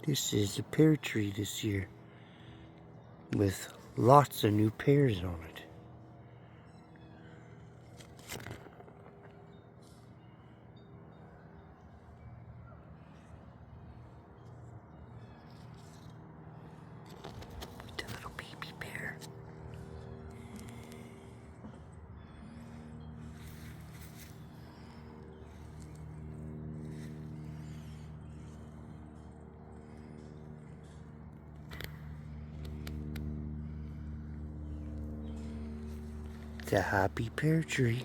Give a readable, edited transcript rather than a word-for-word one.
This is a pear tree this year with lots of new pears on it. The little baby pear. It's a happy pear tree.